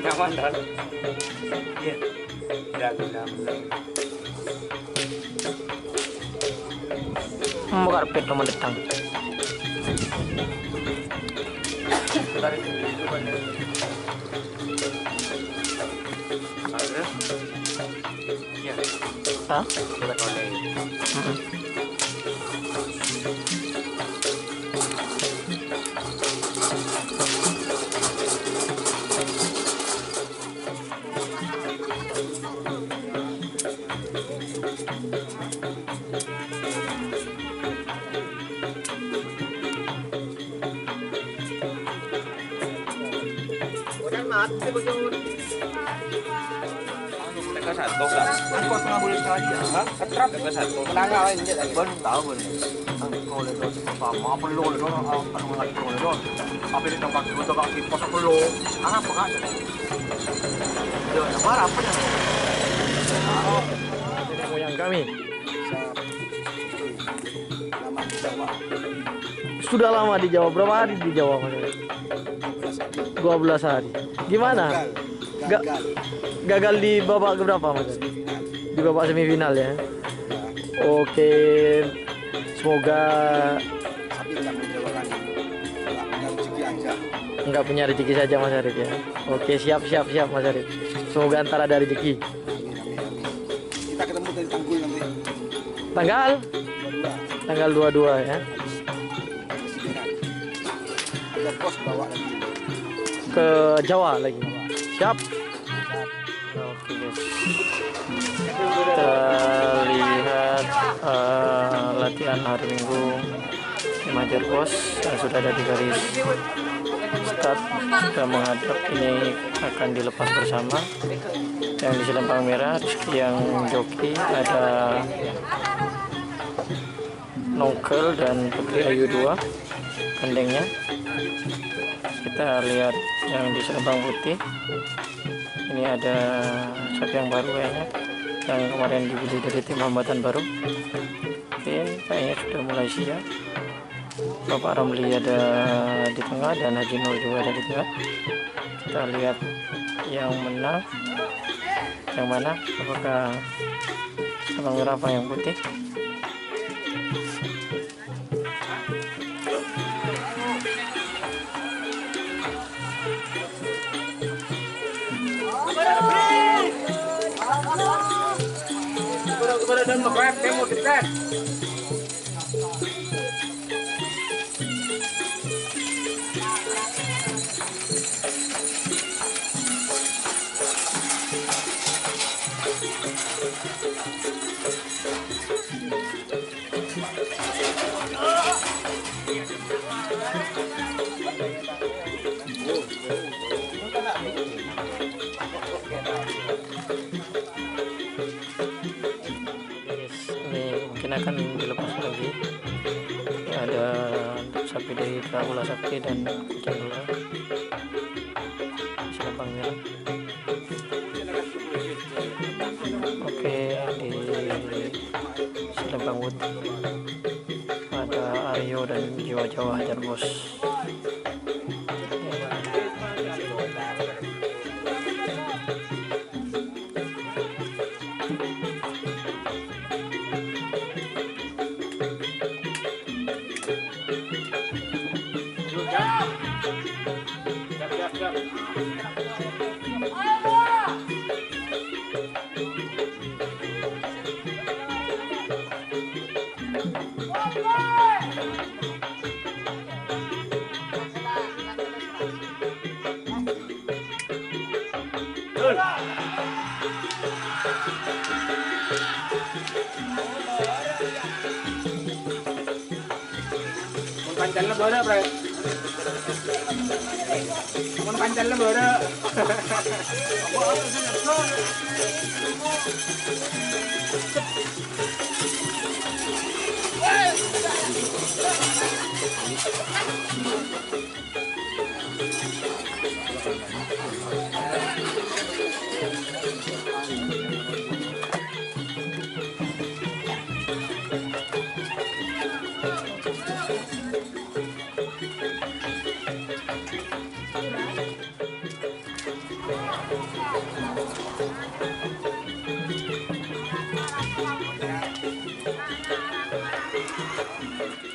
Nyaman dah. Iya. Gula. Mau karpet rumah datang. Iya. Hah? Buat oleh. Teka satu kan? Angkot nggak boleh sekali ya? Ketrap teka satu. Menangga lain dia lagi. Baru tahu kan? Angkot le doon sama apa lo le doon ang mga pro le doon. Apa ni tempat dua tempat di pos apa lo? Apa kan? Yo, apa ya? Nenek moyang kami. Sudah lama di Jawa. Berapa hari di Jawa Mas? 12 hari. Gimana? Gagal di babak keberapa Mas? Di babak semifinal ya. Oke. Semoga enggak punya rezeki saja Mas Arif ya. Oke, siap Mas Arif. Semoga antara ada rezeki. Kita ketemu dari Tanggul nanti. Tanggal 22 ya. Ada pos bawa lagi. Ke Jawa lagi. Siap. Oke guys. Kita lihat latihan hari Minggu di Majer Pos yang sudah ada di garis start sudah menghadap, ini akan dilepas bersama. Yang di selempang merah Rizky yang joki, ada Nongkel dan Putri Ayu 2 kendengnya. Kita lihat yang di selempang putih, ini ada sapi yang baru kayaknya, yang kemarin dibeli dari tim hambatan baru. Oke, kayaknya sudah mulai siap. Bapak Ramli ada di tengah dan Haji Nur juga ada di tengah. Kita lihat yang menang yang mana, apakah abang merah apa yang putih. Mungkin akan dilepas lagi. Ini ada sapi dari Trawula Sakti dan Cendela selempang merah. Oke, di selempang putih ada Aryo dan Jiwa Jawa Hajar Bos. Panjang lah bodoh, bro. Panjang lah bodoh.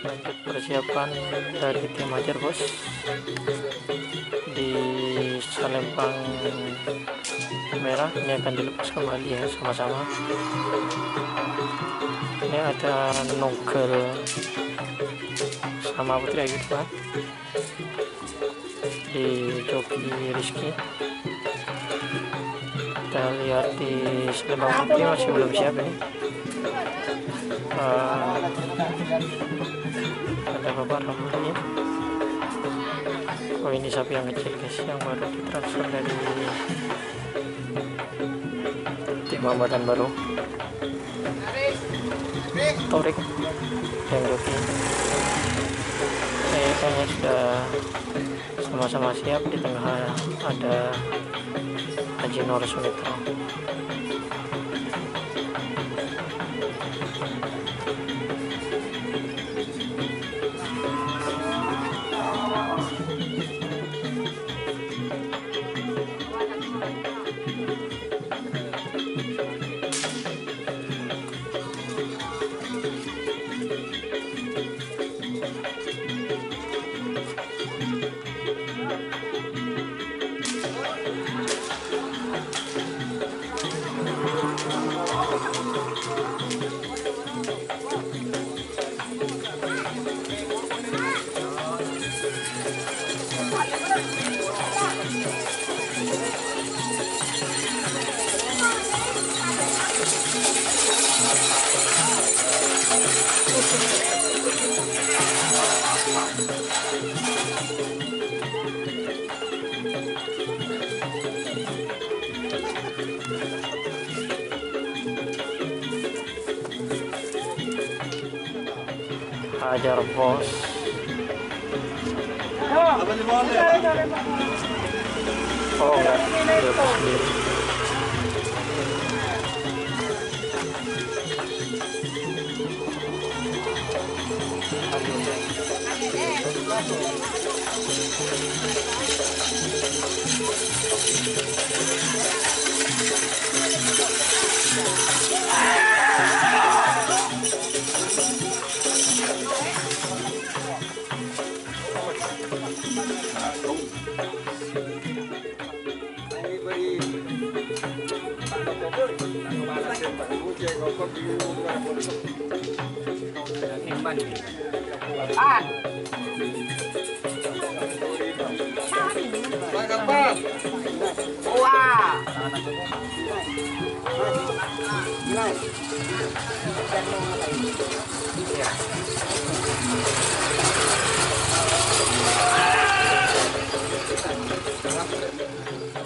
Lanjut persiapan dari tim Hajar Bos di selempang merah. Ini akan dilepas kembali ya, sama-sama. Ini ada Nongkel sama Putri Ayu 2 di joki Rizky. Kita lihat di selempang putih masih belum siap ini. Ada Bapak Ramli. Oh, ini sapi yang kecil guys, yang baru ditransfer dari tim hambatan baru. Torik yang joki. Kayaknya sudah sama-sama siap. Di tengah ada Haji Nur Sunitro. Fajar Bos. Oh enggak, dilepas sendiri.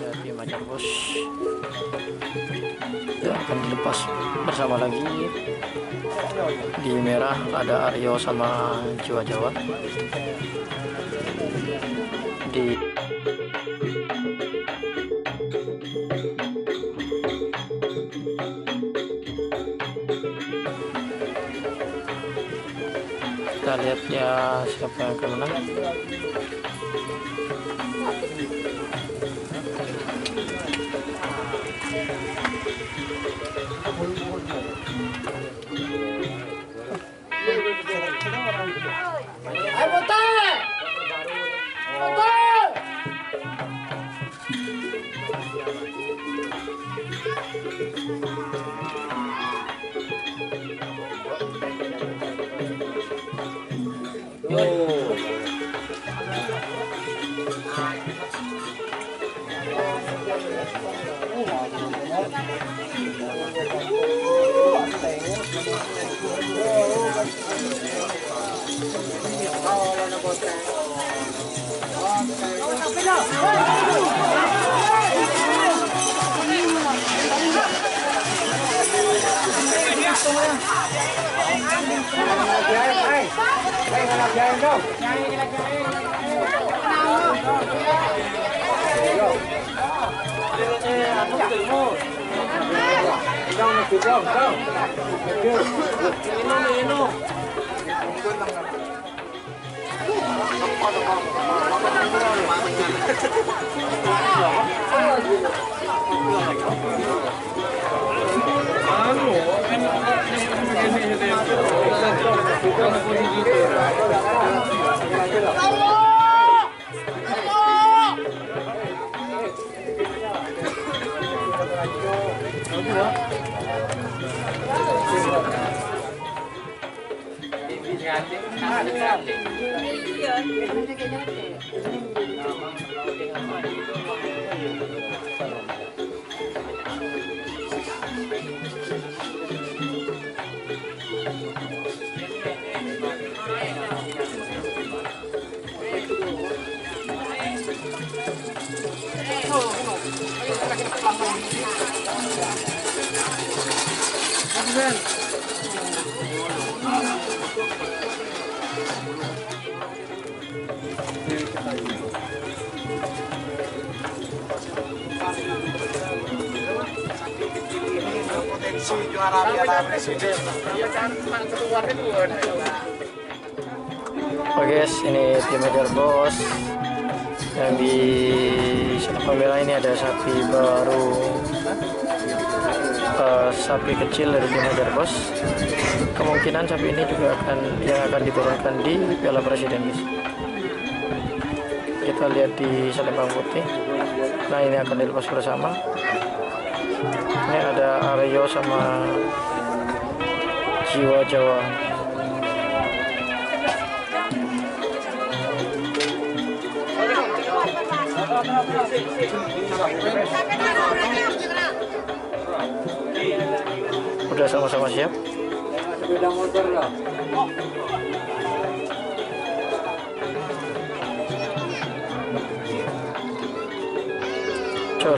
Jadi Fajar Bos ya, akan dilepas bersama lagi. Di merah ada Aryo sama Jiwa Jawa. Di kita lihat ya siapa yang akan menang. Potensi juara Piala Presiden. Oke guys, ini tim Fajar Bos. Yang di sebelah merah ini ada sapi baru, sapi kecil dari tim Fajar Bos. Kemungkinan sapi ini juga akan diturunkan di Piala Presiden guys. Kita lihat di selempang putih. Nah ini akan dilepas bersama. Ini ada Aryo sama Jiwa Jawa. Udah sama-sama siap. Col.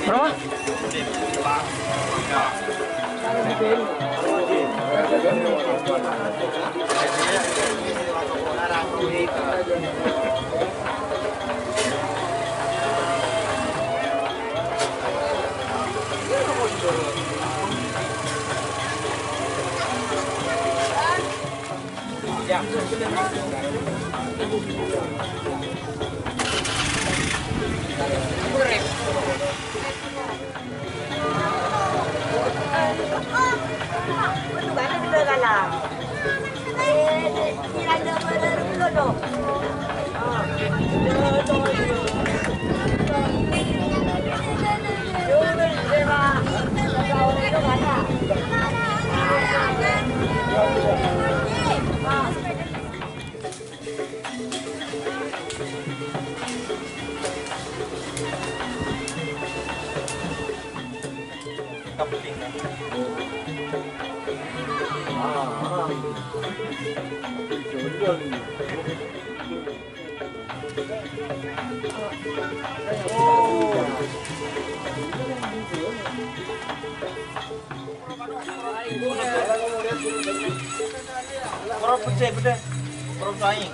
Berapa? Perut pecah, perut saing.